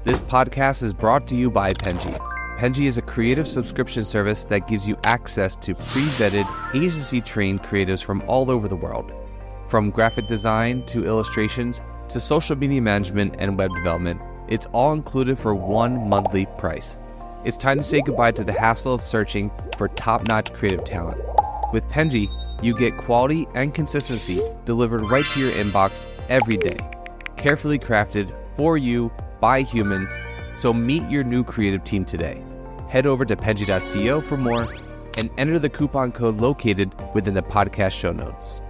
This podcast is brought to you by Penji. Penji is a creative subscription service that gives you access to pre-vetted, agency-trained creatives from all over the world. From graphic design to illustrations to social media management and web development, it's all included for one monthly price. It's time to say goodbye to the hassle of searching for top-notch creative talent. With Penji, you get quality and consistency delivered right to your inbox every day. Carefully crafted for you by humans, so meet your new creative team today. Head over to penji.co for more and enter the coupon code located within the podcast show notes.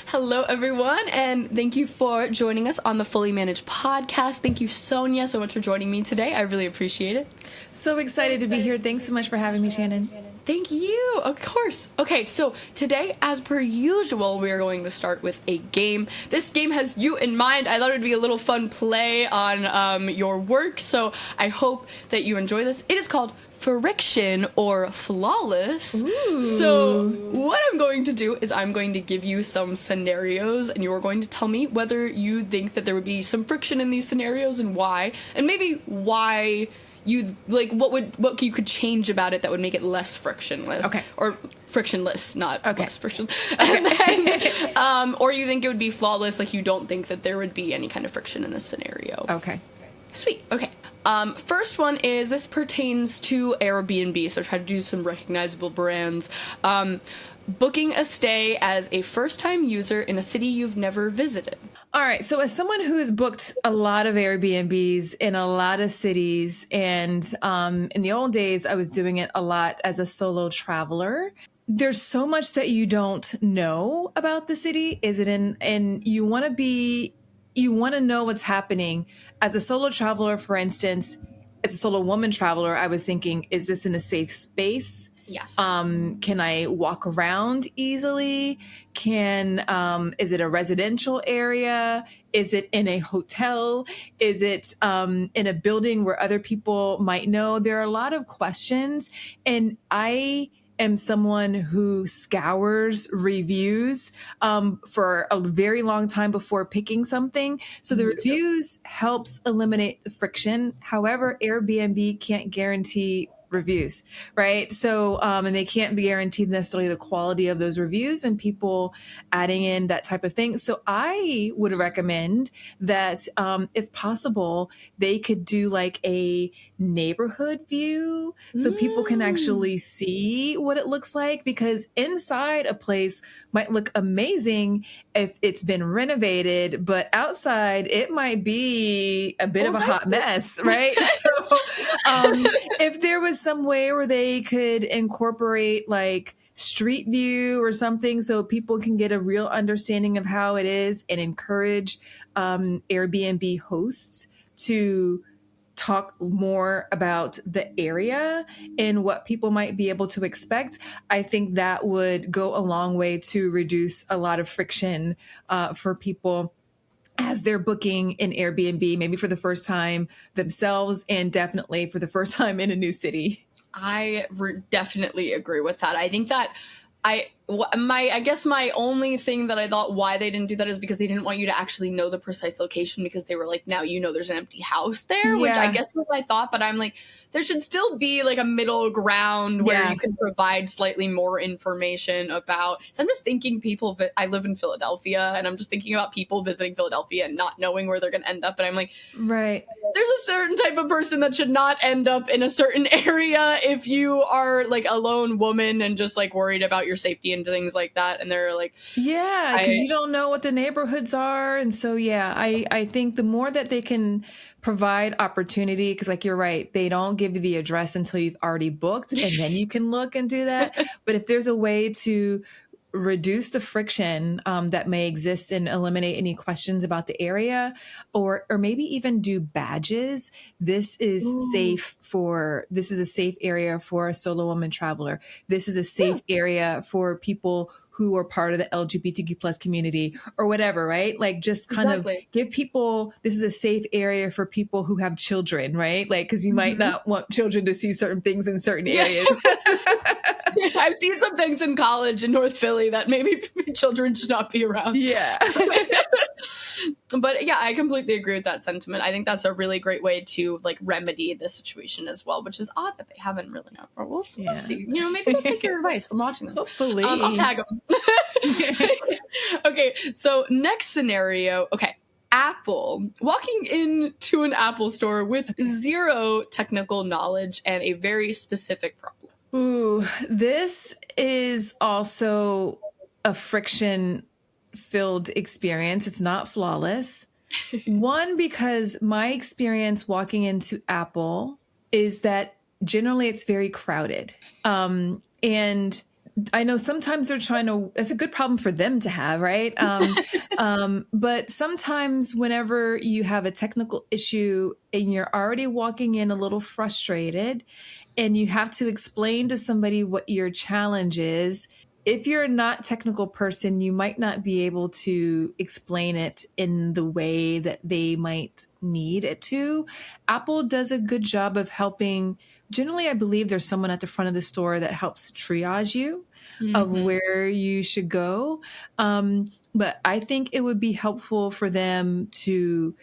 Hello, everyone, and thank you for joining us on the Fully Managed podcast. Thank you, Sonia, so much for joining me today. I really appreciate it. So excited to be here. Thanks so much for having me, Shannon. Thank you. Of course. Okay, so today, as per usual, we are going to start with a game. This game has you in mind. I thought it would be a little fun play on your work, so I hope that you enjoy this. It is called Friction or Flawless. Ooh. So what I'm going to do is I'm going to give you some scenarios, and you're going to tell me whether you think that there would be some friction in these scenarios and why, and maybe why you like what you could change about it that would make it less frictionless. Okay. Or frictionless, not okay. less frictionless. And then, or you think it would be flawless, like you don't think that there would be any kind of friction in this scenario. Okay. Sweet. Okay. First one is, this pertains to Airbnb, so try to do some recognizable brands. Booking a stay as a first-time user in a city you've never visited. All right. So as someone who has booked a lot of Airbnbs in a lot of cities, and in the old days, I was doing it a lot as a solo traveler. There's so much that you don't know about the city. And you want to know what's happening. As a solo traveler, for instance, as a solo woman traveler, I was thinking, is this in a safe space? Yes. Can I walk around easily? Is it a residential area? Is it in a hotel? Is it in a building where other people might know? There are a lot of questions, and I am someone who scours reviews for a very long time before picking something. So the reviews helps eliminate the friction. However, Airbnb can't guarantee reviews, right? So, and they can't be guaranteed necessarily the quality of those reviews and people adding in that type of thing. So I would recommend that, if possible, they could do like a neighborhood view so people can actually see what it looks like, because inside a place might look amazing if it's been renovated, but outside it might be a bit of a hot mess, right? So if there was some way where they could incorporate like street view or something so people can get a real understanding of how it is, and encourage Airbnb hosts to talk more about the area and what people might be able to expect, I think that would go a long way to reduce a lot of friction for people as they're booking an Airbnb, maybe for the first time themselves, and definitely for the first time in a new city. I definitely agree with that. I think that I guess my only thing that I thought why they didn't do that is because they didn't want you to actually know the precise location, because they were like, now you know there's an empty house there, which I guess was my thought, but I'm like, there should still be like a middle ground where you can provide slightly more information about. So I'm just thinking I live in Philadelphia, and I'm just thinking about people visiting Philadelphia and not knowing where they're going to end up. And I'm like, right. There's a certain type of person that should not end up in a certain area if you are like a lone woman and just like worried about your safety and things like that. And they're like, yeah, because you don't know what the neighborhoods are. And so, I think the more that they can provide opportunity, because like you're right, they don't give you the address until you've already booked, and then you can look and do that. But if there's a way to reduce the friction that may exist and eliminate any questions about the area, or maybe even do badges. This is this is a safe area for a solo woman traveler. This is a safe area for people who are part of the LGBTQ plus community or whatever, right? Like just kind of give people, this is a safe area for people who have children, right? Like, cause you might not want children to see certain things in certain areas. I've seen some things in college in North Philly that maybe children should not be around. Yeah. But yeah, I completely agree with that sentiment. I think that's a really great way to like remedy the situation as well, which is odd that they haven't really known. We'll see. You know, maybe they'll take your advice from watching this. Hopefully. I'll tag them. Okay, so next scenario. Okay. Apple, walking into an Apple store with zero technical knowledge and a very specific problem. Ooh, this is also a friction-filled experience. It's not flawless. One, because my experience walking into Apple is that generally it's very crowded. And I know sometimes they're trying to, it's a good problem for them to have, right? But sometimes whenever you have a technical issue and you're already walking in a little frustrated and you have to explain to somebody what your challenge is, if you're not a technical person, you might not be able to explain it in the way that they might need it to. Apple does a good job of helping. Generally, I believe there's someone at the front of the store that helps triage you of where you should go. But I think it would be helpful for them to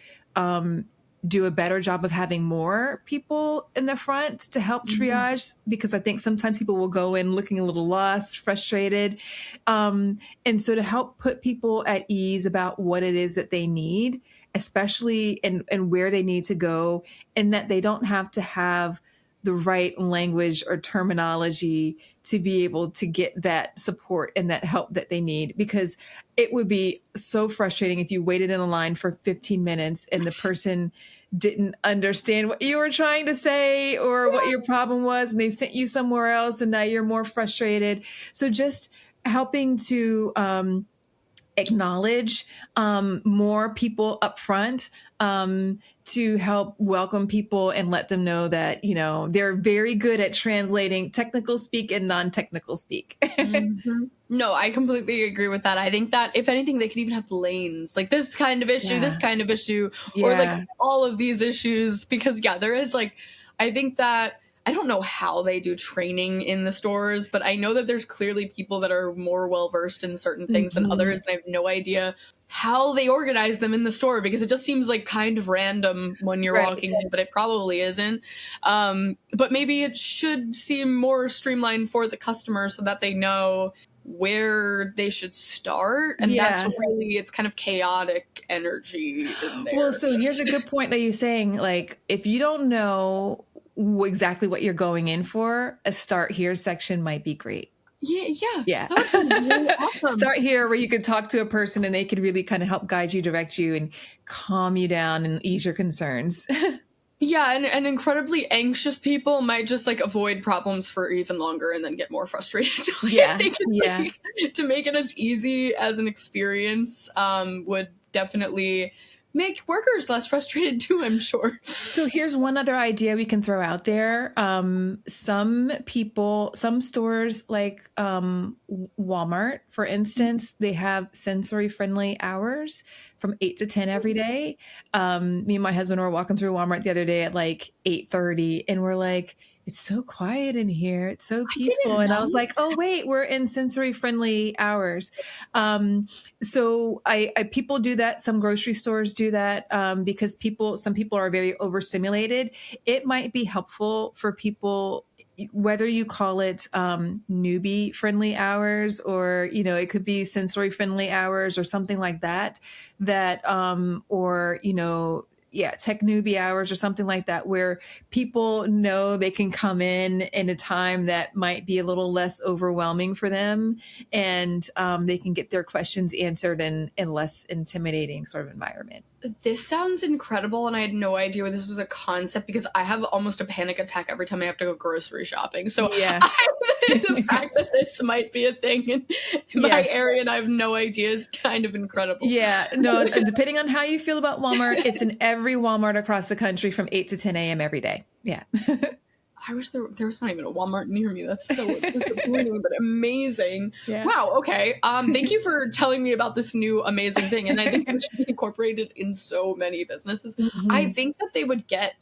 do a better job of having more people in the front to help triage, because I think sometimes people will go in looking a little lost, frustrated. And so to help put people at ease about what it is that they need, especially and where they need to go, and that they don't have to have the right language or terminology to be able to get that support and that help that they need. Because it would be so frustrating if you waited in a line for 15 minutes and the person didn't understand what you were trying to say or what your problem was, and they sent you somewhere else and now you're more frustrated. So just helping to acknowledge more people up front, to help welcome people and let them know that, you know, they're very good at translating technical speak and non-technical speak. No, I completely agree with that. I think that if anything, they could even have lanes, like this kind of issue, this kind of issue, or like all of these issues, because there is like, I think that, I don't know how they do training in the stores, but I know that there's clearly people that are more well-versed in certain things than others. And I have no idea how they organize them in the store, because it just seems like kind of random when you're walking in, but it probably isn't. But maybe it should seem more streamlined for the customer so that they know where they should start. And that's really, it's kind of chaotic energy in there. Well, so here's a good point that you're saying, like, if you don't know exactly what you're going in for, a start here section might be great. Yeah. That would be really awesome. Start here where you could talk to a person and they could really kind of help guide you, direct you, and calm you down and ease your concerns. Yeah, and incredibly anxious people might just like avoid problems for even longer and then get more frustrated. So I think it's like, to make it as easy as an experience would definitely make workers less frustrated too, I'm sure. So here's one other idea we can throw out there. Some stores like Walmart, for instance, they have sensory friendly hours from 8 to 10 every day. Me and my husband were walking through Walmart the other day at like 8:30, and we're like, it's so quiet in here. It's so peaceful. And I was like, oh, wait, we're in sensory friendly hours. So people do that. Some grocery stores do that because some people are very overstimulated. It might be helpful for people, whether you call it newbie friendly hours, or, you know, it could be sensory friendly hours or something like that, or, you know, tech newbie hours or something like that, where people know they can come in a time that might be a little less overwhelming for them, and they can get their questions answered in less intimidating sort of environment. This sounds incredible, and I had no idea this was a concept, because I have almost a panic attack every time I have to go grocery shopping. So the fact that this might be a thing in my area and I have no idea is kind of incredible. Yeah, no, depending on how you feel about Walmart, it's in every Walmart across the country from 8 to 10 a.m. every day. Yeah. I wish there was not even a Walmart near me. That's so disappointing, but amazing. Yeah. Wow. Okay. Thank you for telling me about this new amazing thing. And I think it should be incorporated in so many businesses. I think that they would get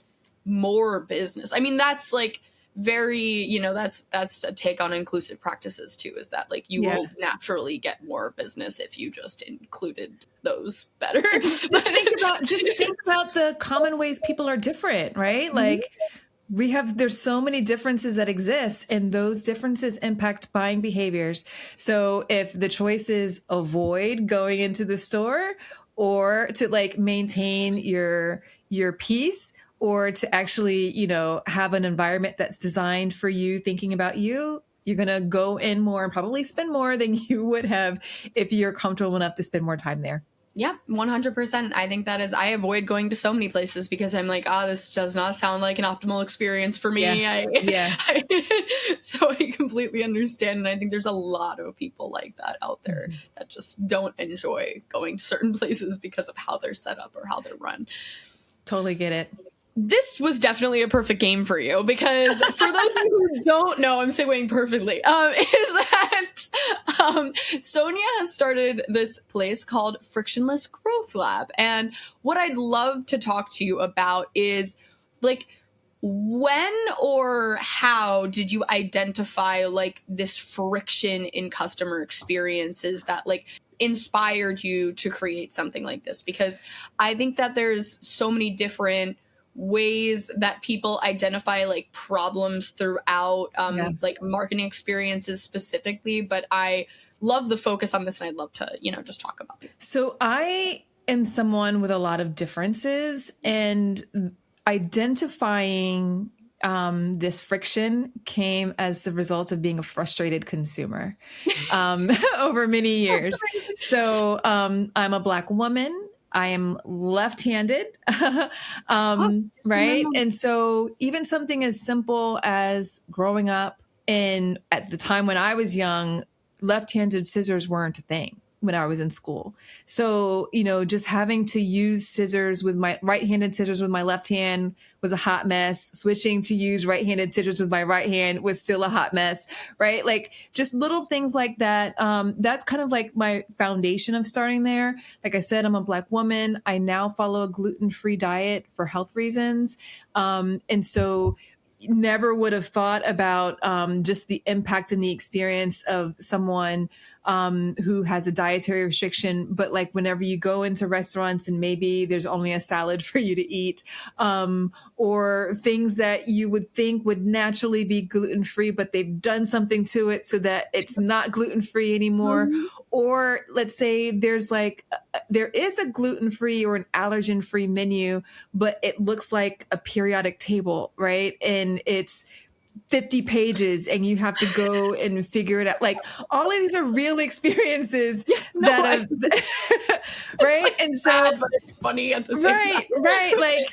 more business. I mean, that's like very, you know, that's a take on inclusive practices too, is that like you will naturally get more business if you just included those better. Just think about the common ways people are different, right? Like there's so many differences that exist, and those differences impact buying behaviors. So if the choice is avoid going into the store, or to like maintain your peace, or to actually, you know, have an environment that's designed for you, thinking about you, you're going to go in more and probably spend more than you would have if you're comfortable enough to spend more time there. Yeah, 100%. I think that is, I avoid going to so many places because I'm like, this does not sound like an optimal experience for me. So I completely understand. And I think there's a lot of people like that out there that just don't enjoy going to certain places because of how they're set up or how they're run. Totally get it. This was definitely a perfect game for you, because for those of you who don't know, I'm segueing perfectly, is that Sonia has started this place called Frictionless Growth Lab. And what I'd love to talk to you about is, like, when or how did you identify like this friction in customer experiences that like inspired you to create something like this? Because I think that there's so many different ways that people identify like problems throughout like marketing experiences specifically, but I love the focus on this, and I'd love to, you know, just talk about it. So I am someone with a lot of differences, and identifying this friction came as the result of being a frustrated consumer over many years. So I'm a Black woman. I am left-handed, right? And so even something as simple as growing up at the time when I was young, left-handed scissors weren't a thing when I was in school. So, you know, just having to use scissors with my right-handed scissors with my left hand was a hot mess. Switching to use right-handed scissors with my right hand was still a hot mess, right? Like just little things like that. That's kind of like my foundation of starting there. Like I said, I'm a Black woman. I now follow a gluten-free diet for health reasons. And so never would have thought about just the impact and the experience of someone who has a dietary restriction. But like whenever you go into restaurants and maybe there's only a salad for you to eat, or things that you would think would naturally be gluten-free, but they've done something to it so that it's not gluten-free anymore. Or let's say there is a gluten-free or an allergen-free menu, but it looks like a periodic table, right? And it's 50 pages and you have to go and figure it out. Like all of these are real experiences right? Like and so, sad, but it's funny at the same time. Right. Like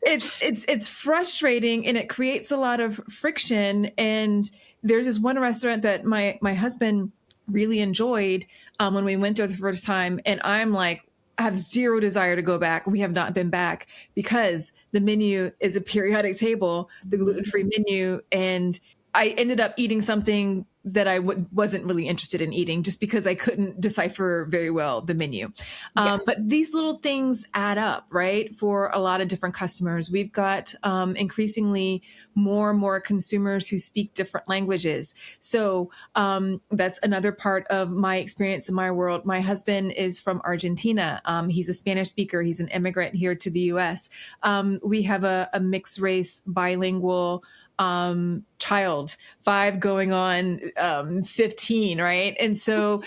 it's frustrating, and it creates a lot of friction. And there's this one restaurant that my husband really enjoyed when we went there the first time. And I'm like, I have zero desire to go back. We have not been back because the menu is a periodic table, the gluten-free menu. And I ended up eating something that I wasn't really interested in eating just because I couldn't decipher very well the menu. But these little things add up, right? For a lot of different customers. We've got increasingly more and more consumers who speak different languages. So that's another part of my experience in my world. My husband is from Argentina. He's a Spanish speaker. He's an immigrant here to the US. We have a mixed race, bilingual child, 5 going on 15, right? And so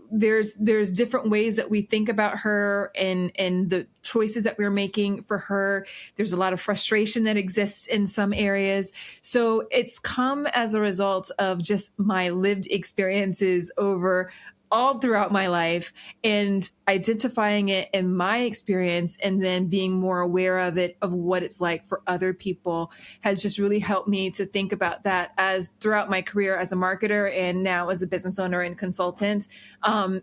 there's different ways that we think about her and the choices that we're making for her. There's a lot of frustration that exists in some areas. So it's come as a result of just my lived experiences over all throughout my life, and identifying it in my experience and then being more aware of it, of what it's like for other people, has just really helped me to think about that as throughout my career as a marketer and now as a business owner and consultant,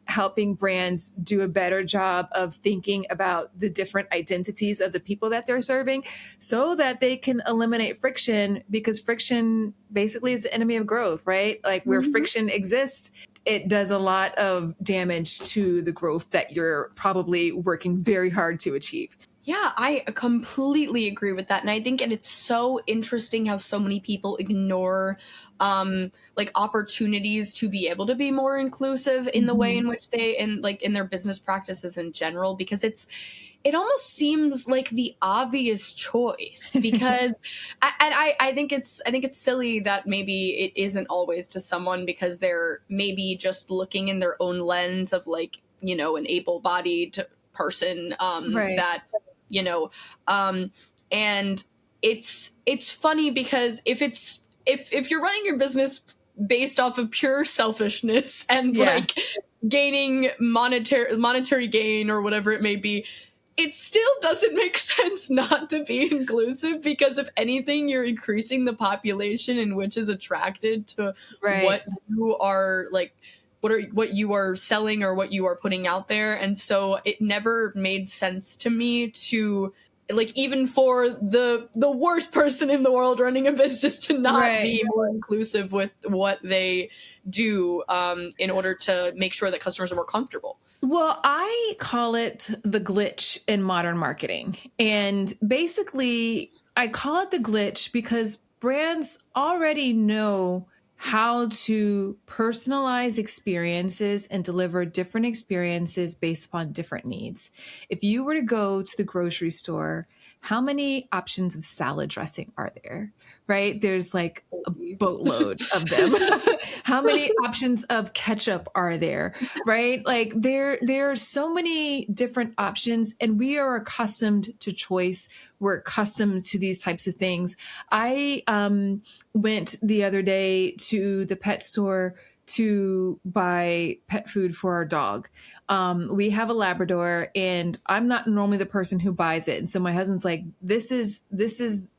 helping brands do a better job of thinking about the different identities of the people that they're serving so that they can eliminate friction, because friction basically is the enemy of growth, right? Like where friction exists, it does a lot of damage to the growth that you're probably working very hard to achieve. Yeah, I completely agree with that. And I think it's so interesting how so many people ignore like opportunities to be able to be more inclusive in the way Mhm. in which they in like in their business practices in general, because it almost seems like the obvious choice because I think it's silly that maybe it isn't always to someone because they're maybe just looking in their own lens of like, you know, an able-bodied person Right. that you know and it's funny because if you're running your business based off of pure selfishness and Yeah. like gaining monetary gain or whatever it may be, it still doesn't make sense not to be inclusive, because if anything you're increasing the population in which is attracted to Right. what you are like what you are selling or what you are putting out there. And so it never made sense to me to like, even for the worst person in the world running a business, to not Right. be more inclusive with what they do in order to make sure that customers are more comfortable. Well, I call it the glitch in modern marketing. And basically, I call it the glitch because brands already know how to personalize experiences and deliver different experiences based upon different needs. If you were to go to the grocery store, how many options of salad dressing are there? Right? There's like a boatload of them. How many options of ketchup are there? Right? Like there are so many different options, and we are accustomed to choice. We're accustomed to these types of things. I went the other day to the pet store to buy pet food for our dog. We have a Labrador, and I'm not normally the person who buys it. And so my husband's like, this is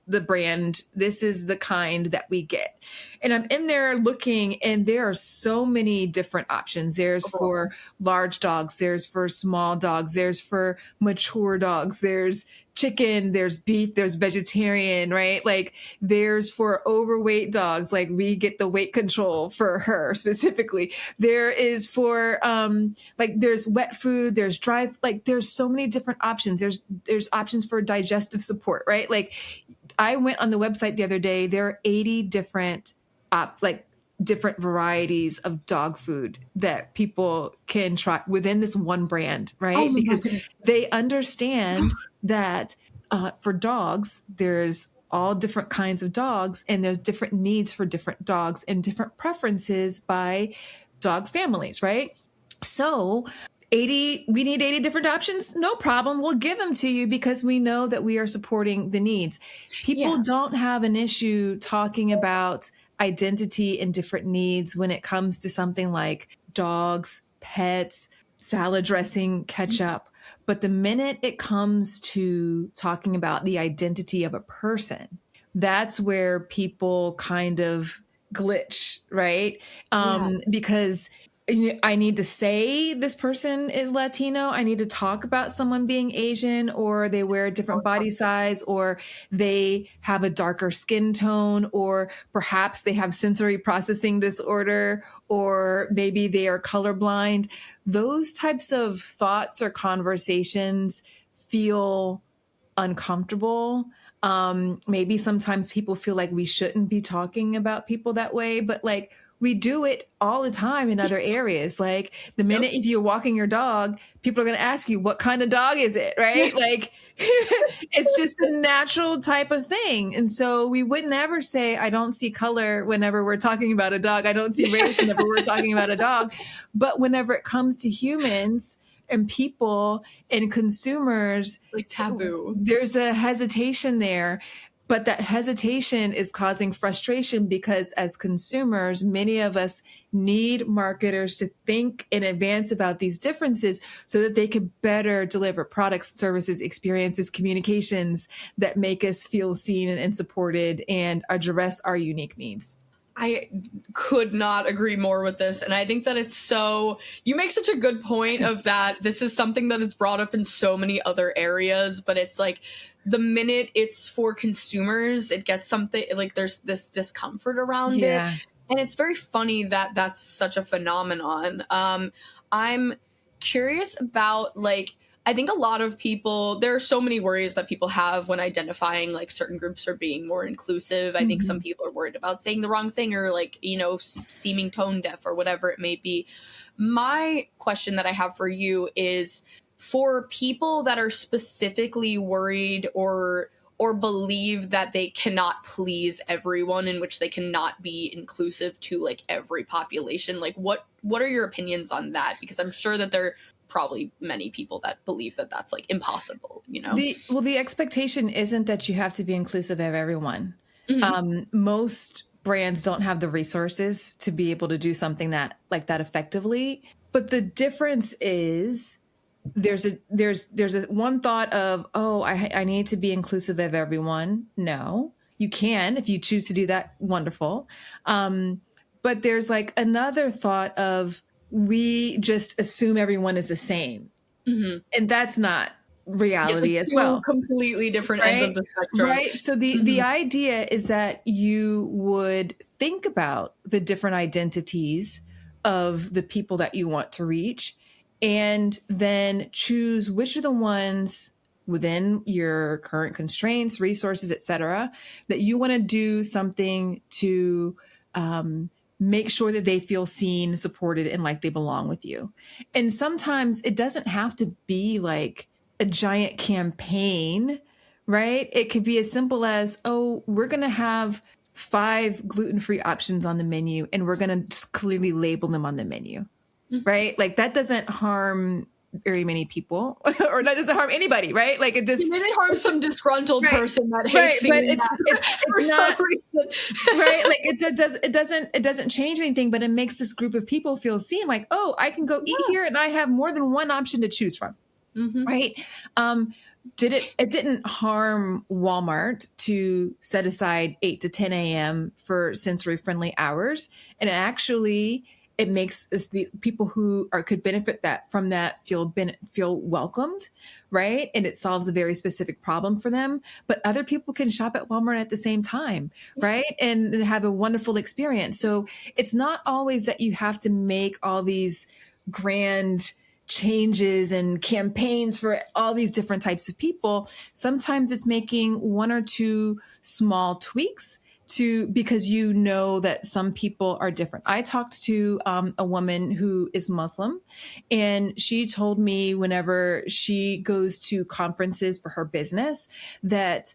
the brand, this is the kind that we get. And I'm in there looking, and there are so many different options. There's for large dogs, there's for small dogs, there's for mature dogs, there's chicken, there's beef, there's vegetarian, right? Like there's for overweight dogs, like we get the weight control for her specifically. There is for like there's wet food, there's dry, like there's so many different options. There's options for digestive support, right? Like I went on the website the other day, there are 80 different like different varieties of dog food that people can try within this one brand, Oh right? my Because goodness. they understand that for dogs, there's all different kinds of dogs, and there's different needs for different dogs and different preferences by dog families, right? So 80, we need 80 different options. No problem. We'll give them to you because we know that we are supporting the needs. People Yeah. don't have an issue talking about identity and different needs when it comes to something like dogs, pets, salad dressing, ketchup. But the minute it comes to talking about the identity of a person, that's where people kind of glitch, right? Yeah. Because I need to say this person is Latino. I need to talk about someone being Asian, or they wear a different body size, or they have a darker skin tone, or perhaps they have sensory processing disorder, or maybe they are colorblind. Those types of thoughts or conversations feel uncomfortable. Maybe sometimes people feel like we shouldn't be talking about people that way, but like we do it all the time in other areas. Like the minute if you're walking your dog, people are going to ask you, what kind of dog is it? Right? Like it's just a natural type of thing. And so we wouldn't ever say, I don't see color whenever we're talking about a dog. I don't see race whenever we're talking about a dog. But whenever it comes to humans and people and consumers, Like taboo. there's a hesitation there. But that hesitation is causing frustration because as consumers, many of us need marketers to think in advance about these differences so that they can better deliver products, services, experiences, communications that make us feel seen and supported and address our unique needs. I could not agree more with this. And I think that it's so, you make such a good point of that. This is something that is brought up in so many other areas, but it's like the minute it's for consumers, it gets something like there's this discomfort around it. And it's very funny that that's such a phenomenon. I'm curious about like, I think a lot of people, there are so many worries that people have when identifying like certain groups or being more inclusive. I think some people are worried about saying the wrong thing or like, you know, seeming tone deaf or whatever it may be. My question that I have for you is for people that are specifically worried or believe that they cannot please everyone, in which they cannot be inclusive to like every population, like what are your opinions on that? Because I'm sure that there are probably many people that believe that that's like impossible, you know? The expectation isn't that you have to be inclusive of everyone. Most brands don't have the resources to be able to do something that like that effectively. But the difference is there's a one thought of, oh, I need to be inclusive of everyone. No, you can, if you choose to do that, wonderful. But there's like another thought of, we just assume everyone is the same. And that's not reality like as well. Completely different ends of the spectrum. Right. So the idea is that you would think about the different identities of the people that you want to reach, and then choose which are the ones within your current constraints, resources, etc., that you want to do something to make sure that they feel seen, supported, and like they belong with you. And sometimes it doesn't have to be like a giant campaign, right? It could be as simple as, oh, we're going to have 5 gluten-free options on the menu, and we're going to just clearly label them on the menu, right? Like that doesn't harm very many people, or that doesn't harm anybody, right? Like it just maybe it harms some disgruntled person that hates but seeing it's not right. Like it doesn't change anything, but it makes this group of people feel seen. Like, oh, I can go eat here, and I have more than one option to choose from. Right? It didn't harm Walmart to set aside 8 to 10 a.m. for sensory friendly hours, and it makes the people who could benefit from that feel welcomed, right? And it solves a very specific problem for them. But other people can shop at Walmart at the same time, right? And have a wonderful experience. So it's not always that you have to make all these grand changes and campaigns for all these different types of people. Sometimes it's making 1 or 2 small tweaks because you know that some people are different. I talked to a woman who is Muslim, and she told me whenever she goes to conferences for her business that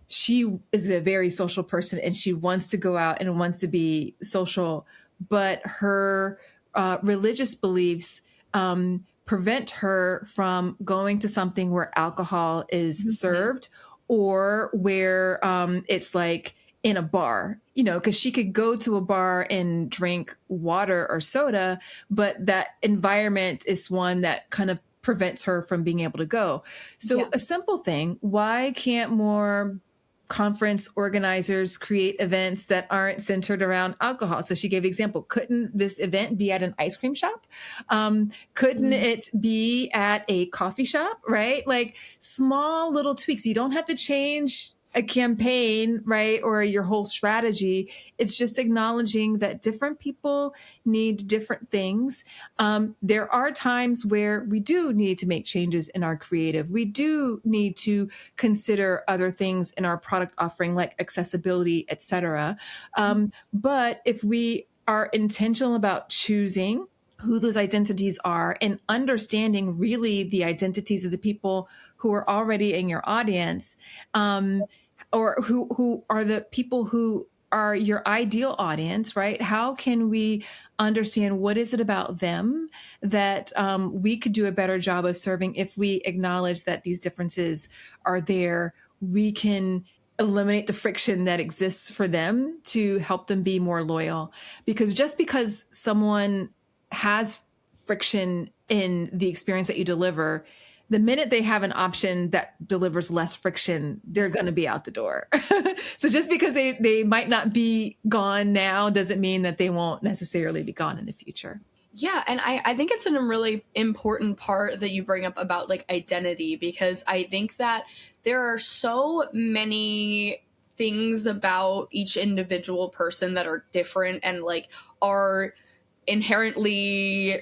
she is a very social person, and she wants to go out and wants to be social, but her religious beliefs prevent her from going to something where alcohol is served, or where it's like in a bar, you know, because she could go to a bar and drink water or soda, but that environment is one that kind of prevents her from being able to go. So a simple thing, why can't more conference organizers create events that aren't centered around alcohol? So she gave the example, couldn't this event be at an ice cream shop? Couldn't it be at a coffee shop, right? Like small little tweaks. You don't have to change a campaign, right? Or your whole strategy. It's just acknowledging that different people need different things. There are times where we do need to make changes in our creative. We do need to consider other things in our product offering, like accessibility, etc. But if we are intentional about choosing who those identities are and understanding really the identities of the people who are already in your audience, or who are the people who are your ideal audience, right? How can we understand what is it about them that we could do a better job of serving? If we acknowledge that these differences are there, we can eliminate the friction that exists for them to help them be more loyal. Because just because someone has friction in the experience that you deliver, the minute they have an option that delivers less friction, they're going to be out the door. So just because they might not be gone now doesn't mean that they won't necessarily be gone in the future. Yeah, and I think it's a really important part that you bring up about like identity, because I think that there are so many things about each individual person that are different and like are inherently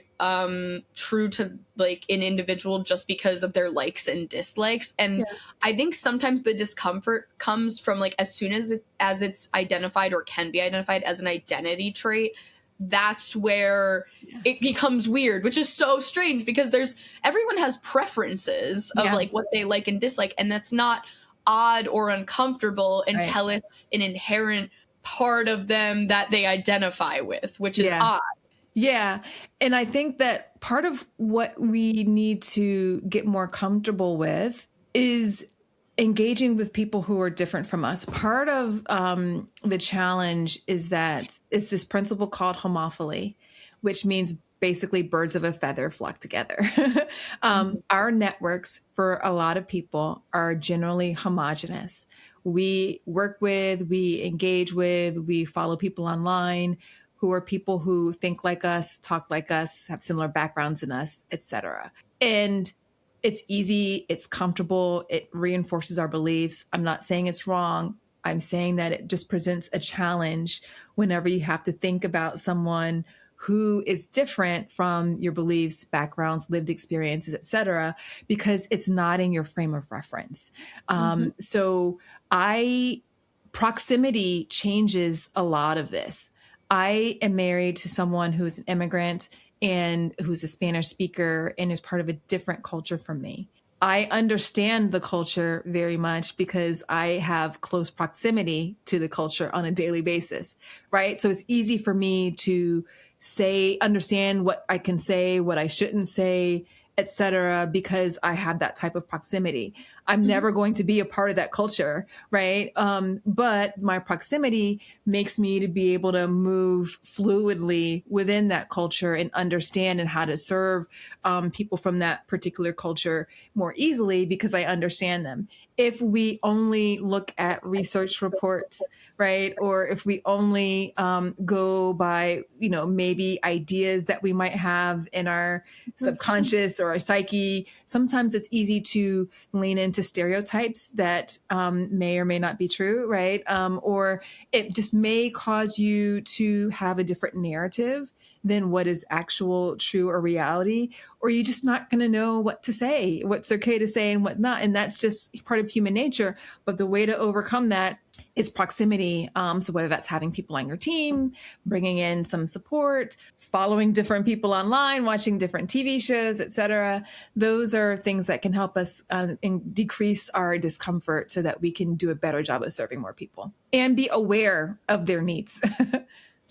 true to like an individual just because of their likes and dislikes. And I think sometimes the discomfort comes from like as soon as it's identified or can be identified as an identity trait, that's where it becomes weird, which is so strange because everyone has preferences of like what they like and dislike, and that's not odd or uncomfortable until it's an inherent part of them that they identify with, which is odd. Yeah. And I think that part of what we need to get more comfortable with is engaging with people who are different from us. Part of the challenge is that it's this principle called homophily, which means basically birds of a feather flock together. Our networks for a lot of people are generally homogenous. We work with, we engage with, we follow people online who are people who think like us, talk like us, have similar backgrounds in us, etc. And it's easy, it's comfortable, it reinforces our beliefs. I'm not saying it's wrong. I'm saying that it just presents a challenge whenever you have to think about someone who is different from your beliefs, backgrounds, lived experiences, etc., because it's not in your frame of reference. So proximity changes a lot of this. I am married to someone who's an immigrant and who's a Spanish speaker and is part of a different culture from me. I understand the culture very much because I have close proximity to the culture on a daily basis, right? So it's easy for me to understand what I can say, what I shouldn't say, etc., because I have that type of proximity. I'm never going to be a part of that culture, right? But my proximity makes me to be able to move fluidly within that culture and understand and how to serve people from that particular culture more easily because I understand them. If we only look at research reports, right, or if we only go by, maybe ideas that we might have in our subconscious or our psyche, sometimes it's easy to lean into stereotypes that may or may not be true, right? Or it just may cause you to have a different narrative than what is actual true or reality, or you're just not going to know what to say, what's okay to say and what's not. And that's just part of human nature. But the way to overcome that is proximity. So whether that's having people on your team, bringing in some support, following different people online, watching different TV shows, etc., those are things that can help us decrease our discomfort so that we can do a better job of serving more people and be aware of their needs.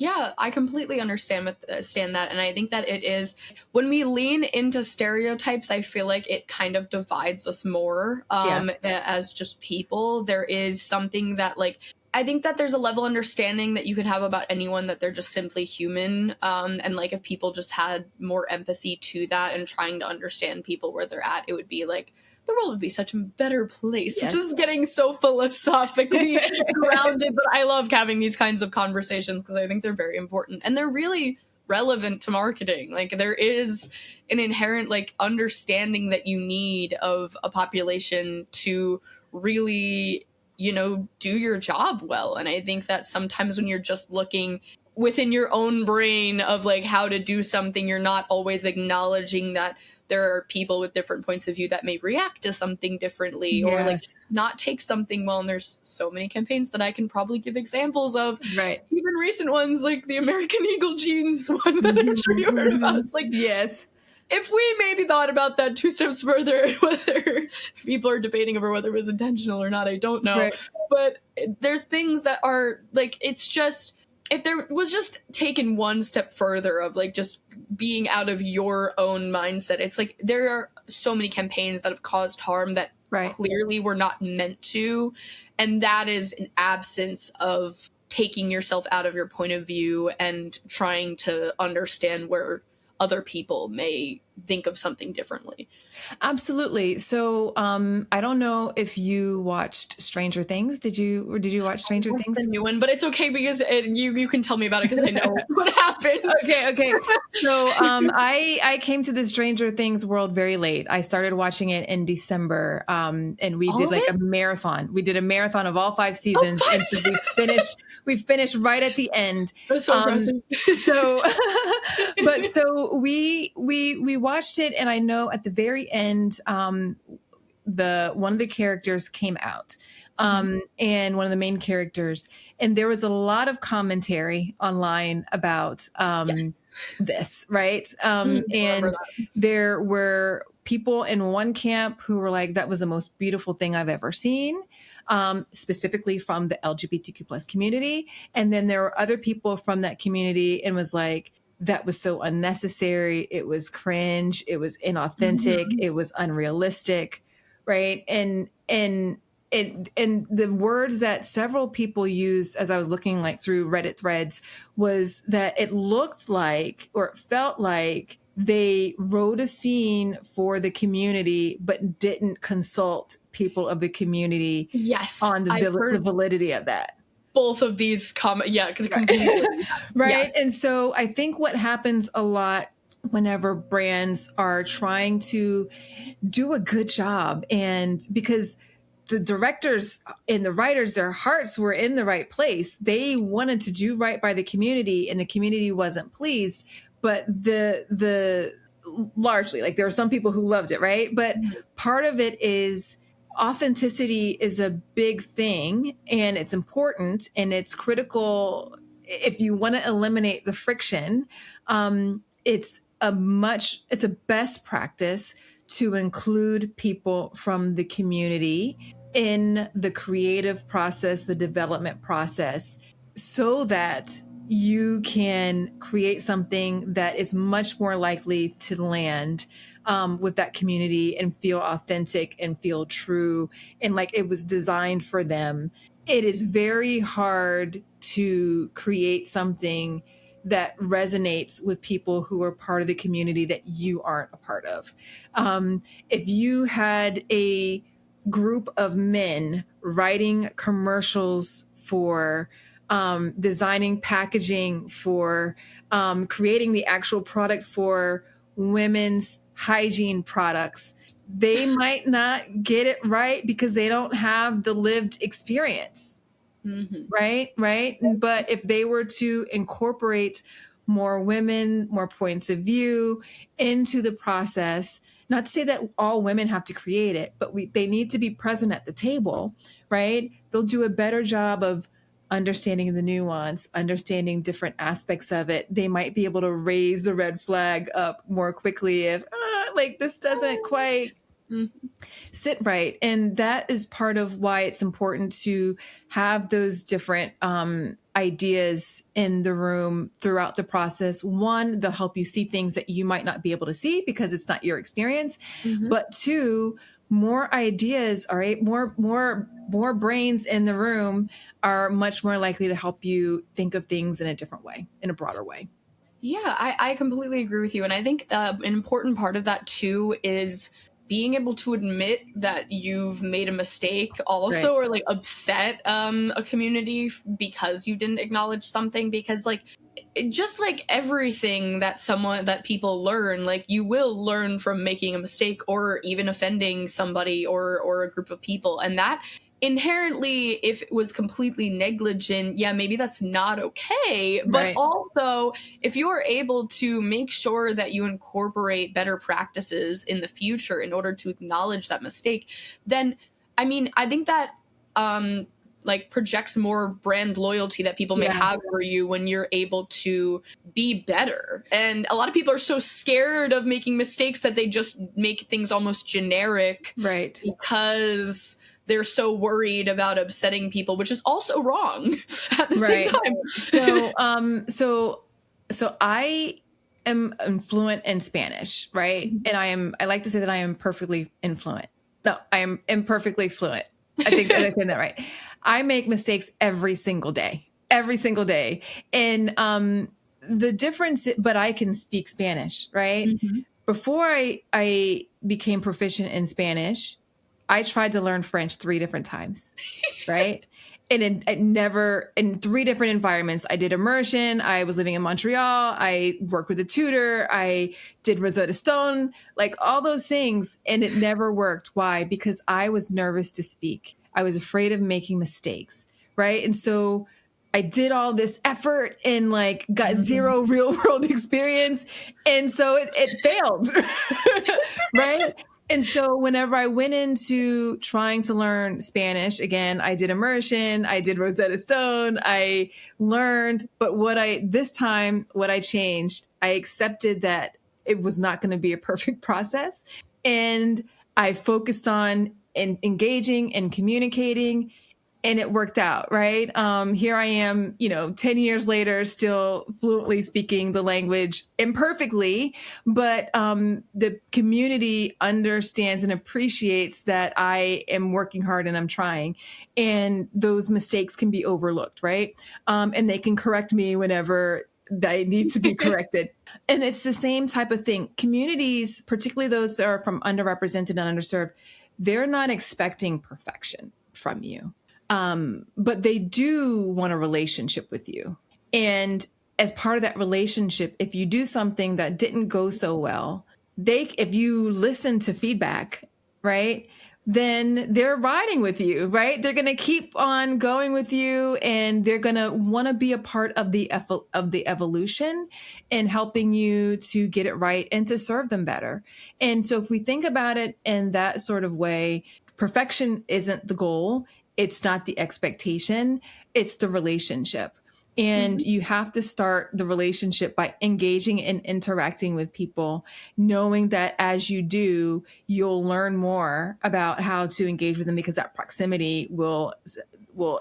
Yeah, I completely understand that. And I think that it is, when we lean into stereotypes, I feel like it kind of divides us more as just people. There is something that like, I think that there's a level of understanding that you could have about anyone, that they're just simply human. And like if people just had more empathy to that and trying to understand people where they're at, it would be like, the world would be such a better place, which is getting so philosophically grounded. But I love having these kinds of conversations because I think they're very important and they're really relevant to marketing. Like there is an inherent like understanding that you need of a population to really, do your job well. And I think that sometimes when you're just looking within your own brain of like how to do something, you're not always acknowledging that there are people with different points of view that may react to something differently or like not take something well. And there's so many campaigns that I can probably give examples of, right? Even recent ones like the American Eagle jeans one that I'm sure you heard about. It's like, if we maybe thought about that 2 steps further, whether people are debating over whether it was intentional or not, I don't know. Right. But there's things that are like, it's just, if there was just taken one step further of like just being out of your own mindset, it's like there are so many campaigns that have caused harm that clearly were not meant to. And that is an absence of taking yourself out of your point of view and trying to understand where other people may think of something differently. Absolutely. So, I don't know if you watched Stranger Things. Did you watch Stranger What's the Things? new one? But it's okay because you can tell me about it because I know what happens. Okay. So, I came to the Stranger Things world very late. I started watching it in December, and we All did of like it? a marathon. We did a marathon of all 5 seasons, and so we finished right at the end. That's so impressive. So, but so we watched it, and I know at the very end, the one of the characters came out, and one of the main characters, and there was a lot of commentary online about Yes. this, right? I remember And that. there were people in one camp who were like, "That was the most beautiful thing I've ever seen." Specifically from the LGBTQ plus community. And then there were other people from that community and was like, that was so unnecessary. It was cringe. It was inauthentic. Mhm. It was unrealistic. Right. And the words that several people used as I was looking like through Reddit threads was that it looked like, or it felt like, they wrote a scene for the community, but didn't consult people of the community Yes, on I've the heard validity of that. both of these yeah, completely. Right. Yes. And so I think what happens a lot whenever brands are trying to do a good job, and because the directors and the writers, their hearts were in the right place. They wanted to do right by the community, and the community wasn't pleased. But the largely, like, there are some people who loved it, right? But part of it is authenticity is a big thing, and it's important, and it's critical if you want to eliminate the friction. It's a best practice to include people from the community in the creative process, the development process, so that you can create something that is much more likely to land with that community and feel authentic and feel true and like it was designed for them. It is very hard to create something that resonates with people who are part of the community that you aren't a part of. If you had a group of men writing commercials for designing packaging, for creating the actual product for women's hygiene products, they might not get it right because they don't have the lived experience. Mm-hmm. Right. But if they were to incorporate more women, more points of view into the process, not to say that all women have to create it, but they need to be present at the table, right? They'll do a better job of understanding the nuance, understanding different aspects of it. They might be able to raise the red flag up more quickly if, like, this doesn't quite sit right. And that is part of why it's important to have those different ideas in the room throughout the process. One, they'll help you see things that you might not be able to see because it's not your experience. Mm-hmm. But two, more ideas, all right, more brains in the room are much more likely to help you think of things in a different way, in a broader way. Yeah, I completely agree with you. And I think an important part of that too is being able to admit that you've made a mistake also, Right. or like upset a community because you didn't acknowledge something, because like just like everything that people learn, like you will learn from making a mistake or even offending somebody or a group of people. And that inherently, if it was completely negligent, yeah, maybe that's not okay. But Right. also, if you are able to make sure that you incorporate better practices in the future in order to acknowledge that mistake, then I mean, I think that like projects more brand loyalty that people may Yeah. have for you when you're able to be better. And a lot of people are so scared of making mistakes that they just make things almost generic, Right. because they're so worried about upsetting people, which is also wrong at the same time. So I am fluent in Spanish, right? And I like to say that I am perfectly influent. No, I am imperfectly fluent. I think that I said that right. I make mistakes every single day. And the difference, but I can speak Spanish, right? Mhm. before I became proficient in Spanish, I tried to learn French 3 different times, right? And it never, in 3 different environments. I did immersion. I was living in Montreal. I worked with a tutor. I did Rosetta Stone, like all those things. And it never worked. Why? Because I was nervous to speak. I was afraid of making mistakes, right? And so I did all this effort and like got 0 real world experience. And so it failed, right? And so whenever I went into trying to learn Spanish, again, I did immersion, I did Rosetta Stone, I learned, but this time, what I changed, I accepted that it was not going to be a perfect process. And I focused on engaging and communicating, and it worked out, right? Here I am, 10 years later, still fluently speaking the language imperfectly, but the community understands and appreciates that I am working hard and I'm trying. And those mistakes can be overlooked, right? And they can correct me whenever they need to be corrected. And it's the same type of thing. Communities, particularly those that are from underrepresented and underserved, they're not expecting perfection from you. But they do want a relationship with you. And as part of that relationship, if you do something that didn't go so well, if you listen to feedback, right, then they're riding with you, right? They're going to keep on going with you, and they're going to want to be a part of the evolution and helping you to get it right and to serve them better. And so if we think about it in that sort of way, perfection isn't the goal. It's not the expectation. It's the relationship. And you have to start the relationship by engaging and interacting with people, knowing that as you do, you'll learn more about how to engage with them, because that proximity will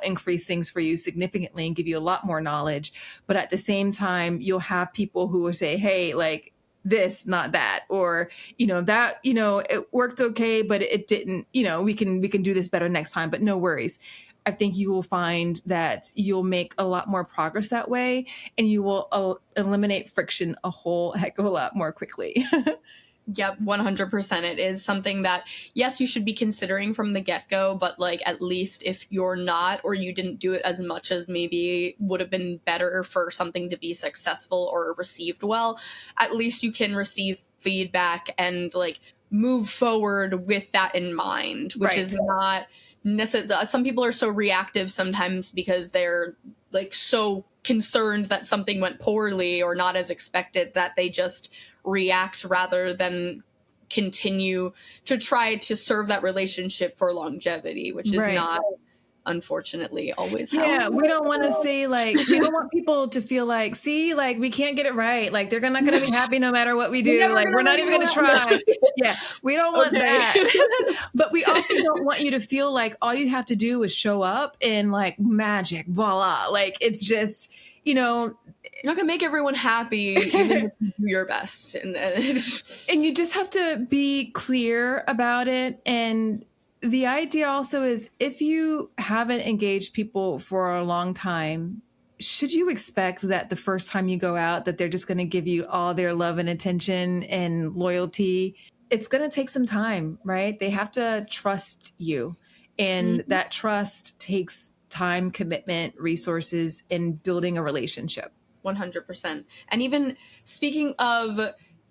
increase things for you significantly and give you a lot more knowledge. But at the same time, you'll have people who will say, hey, like, this, not that, or, that, it worked okay, but it didn't, we can do this better next time, but no worries. I think you will find that you'll make a lot more progress that way, and you will eliminate friction a whole heck of a lot more quickly. Yep, 100%. It is something that, yes, you should be considering from the get-go, but like at least if you're not, or you didn't do it as much as maybe would have been better for something to be successful or received well, at least you can receive feedback and like move forward with that in mind, which Right. is not necessarily. Some people are so reactive sometimes because they're like so concerned that something went poorly or not as expected that they just react rather than continue to try to serve that relationship for longevity, which is Right. not, unfortunately, always how Yeah, we don't want to say, like, we don't want people to feel like, see, like, we can't get it right. Like, they're not going to be happy no matter what we do. Like, we're not even going to try. Yeah, we don't want that. But we also don't want you to feel like all you have to do is show up and like magic, voila. Like, it's just, you're not going to make everyone happy, even if you do your best. And you just have to be clear about it. And the idea also is, if you haven't engaged people for a long time, should you expect that the first time you go out that they're just going to give you all their love and attention and loyalty? It's going to take some time, right? They have to trust you. And that trust takes time, commitment, resources, and building a relationship. 100%. And even speaking of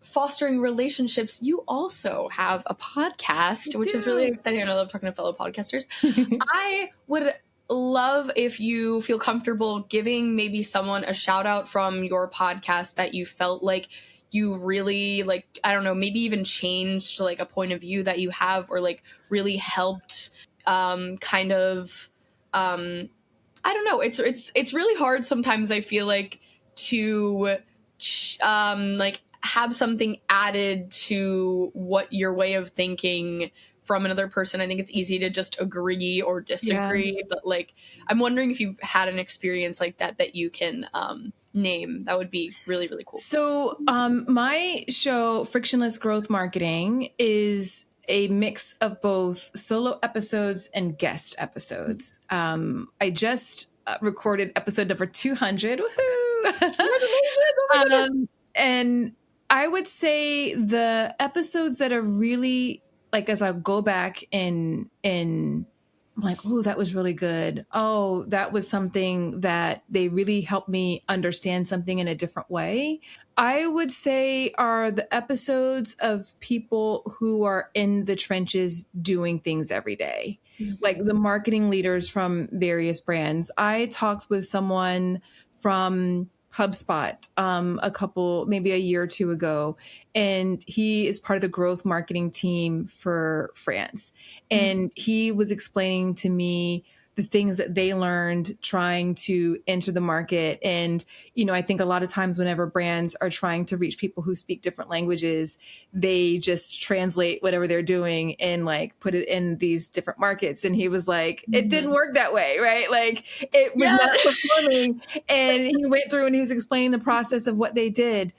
fostering relationships, you also have a podcast, which is really exciting. And I love talking to fellow podcasters. I would love if you feel comfortable giving maybe someone a shout out from your podcast that you felt like you really, like, I don't know, maybe even changed like a point of view that you have, or like really helped kind of I don't know. It's really hard sometimes, I feel like, to like have something added to what your way of thinking from another person. I think it's easy to just agree or disagree, but like I'm wondering if you've had an experience like that you can name. That would be really, really cool. So my show, Frictionless Growth Marketing, is a mix of both solo episodes and guest episodes. I just recorded episode number 200. Woohoo! And I would say the episodes that are really like, as I go back and I'm like, oh, that was really good. Oh, that was something that they really helped me understand something in a different way. I would say are the episodes of people who are in the trenches doing things every day, like Mhm. the marketing leaders from various brands. I talked with someone from HubSpot a couple, maybe a year or two ago, and he is part of the growth marketing team for France. Mhm. And he was explaining to me the things that they learned trying to enter the market. And, I think a lot of times whenever brands are trying to reach people who speak different languages, they just translate whatever they're doing and like put it in these different markets. And he was like, it didn't Mhm. work that way, right? Like it was Yeah. not performing. And he went through and he was explaining the process of what they did.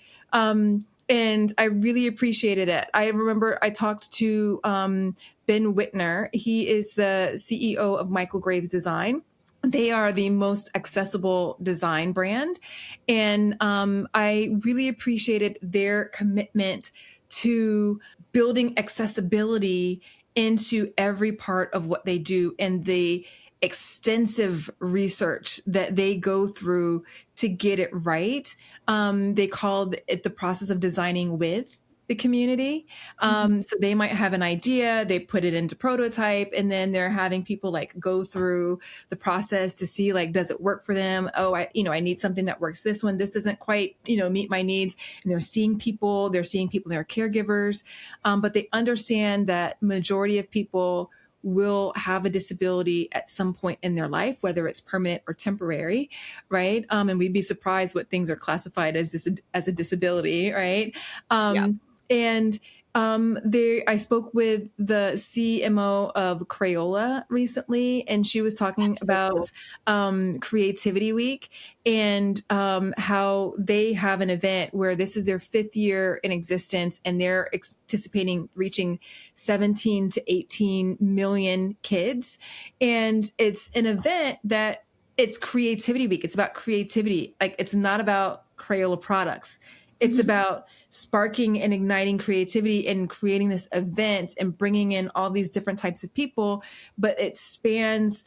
And I really appreciated it. I remember I talked to Ben Whitner. He is the CEO of Michael Graves Design. They are the most accessible design brand. And I really appreciated their commitment to building accessibility into every part of what they do and the extensive research that they go through to get it right. They called it the process of designing with the community. Mhm. So they might have an idea, they put it into prototype, and then they're having people like go through the process to see like, does it work for them? Oh, I need something that works this one. This doesn't quite, meet my needs. And they're seeing people, they're caregivers. But they understand that majority of people will have a disability at some point in their life, whether it's permanent or temporary, right? And we'd be surprised what things are classified as a disability, right? Yeah. And I spoke with the CMO of Crayola recently, and she was talking That's so cool. about Creativity Week and how they have an event where this is their 5th year in existence, and they're anticipating reaching 17 to 18 million kids. And it's an event that it's Creativity Week. It's about creativity. Like it's not about Crayola products. It's Mhm. about sparking and igniting creativity and creating this event and bringing in all these different types of people. But it spans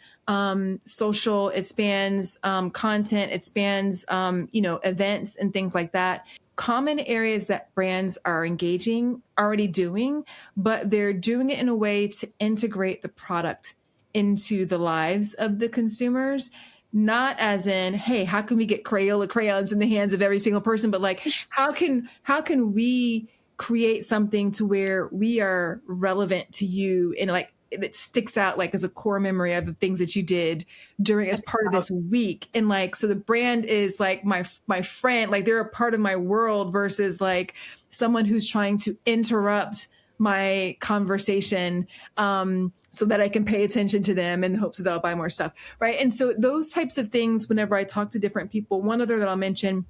social, it spans content, it spans events and things like that. Common areas that brands are engaging, already doing, but they're doing it in a way to integrate the product into the lives of the consumers. Not as in, hey, how can we get Crayola crayons in the hands of every single person, but like, how can we create something to where we are relevant to you and like it sticks out like as a core memory of the things that you did during as That's part of proud. this week. And like, so the brand is like my friend, like they're a part of my world versus like someone who's trying to interrupt my conversation so that I can pay attention to them in the hopes that I'll buy more stuff, right? And so those types of things, whenever I talk to different people, one other that I'll mention,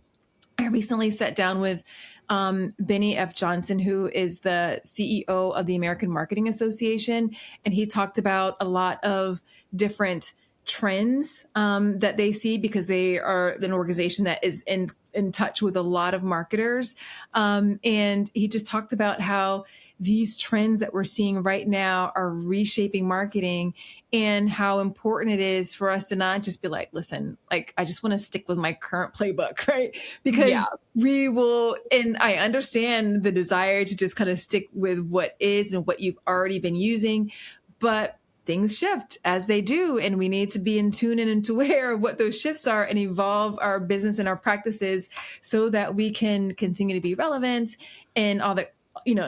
I recently sat down with Benny F. Johnson, who is the CEO of the American Marketing Association, and he talked about a lot of different trends that they see because they are an organization that is in touch with a lot of marketers. And he just talked about how these trends that we're seeing right now are reshaping marketing and how important it is for us to not just be like, listen, like, I just want to stick with my current playbook, right? Yeah. Because we will, and I understand the desire to just kind of stick with what is and what you've already been using, but things shift as they do. And we need to be in tune and aware of what those shifts are and evolve our business and our practices so that we can continue to be relevant and all that.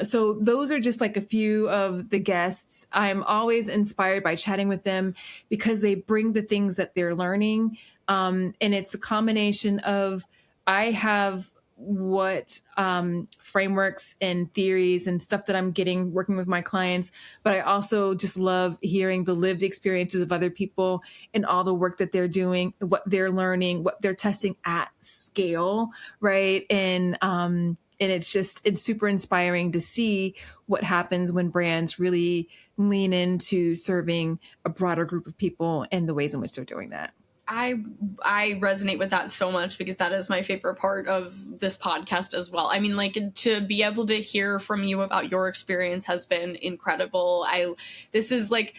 So those are just like a few of the guests. I'm always inspired by chatting with them because they bring the things that they're learning. And it's a combination of, I have what frameworks and theories and stuff that I'm getting working with my clients, but I also just love hearing the lived experiences of other people and all the work that they're doing, what they're learning, what they're testing at scale, right? And it's super inspiring to see what happens when brands really lean into serving a broader group of people and the ways in which they're doing that. I resonate with that so much because that is my favorite part of this podcast as well. I mean, like, to be able to hear from you about your experience has been incredible. This is like,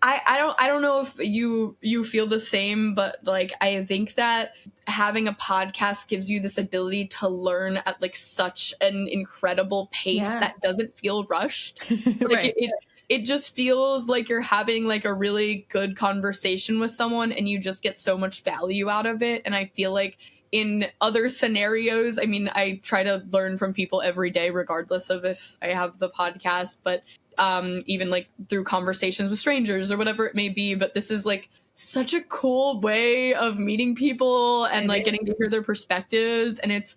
I don't know if you feel the same, but like, I think that having a podcast gives you this ability to learn at like such an incredible pace that doesn't feel rushed. Like, Right. it just feels like you're having like a really good conversation with someone and you just get so much value out of it. And I feel like in other scenarios, I mean, I try to learn from people every day, regardless of if I have the podcast, but even like through conversations with strangers or whatever it may be. But this is like such a cool way of meeting people and like getting to hear their perspectives. And it's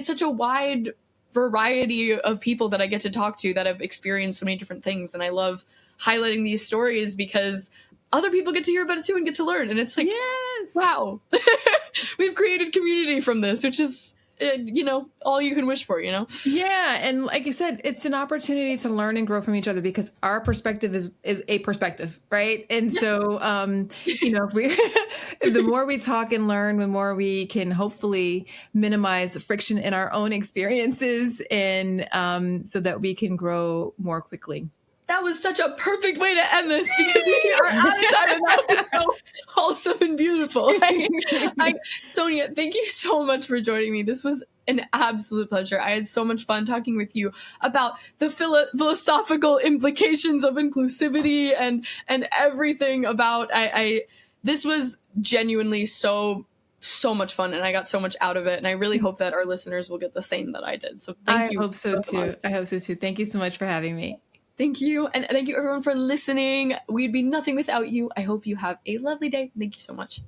such a wide variety of people that I get to talk to that have experienced so many different things. And I love highlighting these stories because other people get to hear about it too and get to learn. And it's like, Yes. wow, we've created community from this, which is, all you can wish for, Yeah. And like I said, it's an opportunity to learn and grow from each other because our perspective is a perspective, right? And so, if the more we talk and learn, the more we can hopefully minimize friction in our own experiences and so that we can grow more quickly. That was such a perfect way to end this because we are out of time and that was so wholesome and beautiful. Sonia, thank you so much for joining me. This was an absolute pleasure. I had so much fun talking with you about the philosophical implications of inclusivity and everything about this was genuinely so much fun and I got so much out of it. And I really hope that our listeners will get the same that I did. So thank you. I hope so too. Thank you so much for having me. Thank you. And thank you everyone for listening. We'd be nothing without you. I hope you have a lovely day. Thank you so much.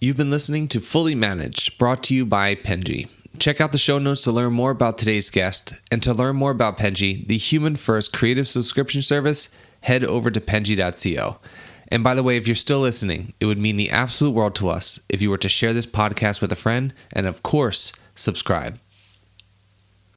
You've been listening to Fully Managed, brought to you by Penji. Check out the show notes to learn more about today's guest. And to learn more about Penji, the human-first creative subscription service, head over to penji.co. And by the way, if you're still listening, it would mean the absolute world to us if you were to share this podcast with a friend and, of course, subscribe.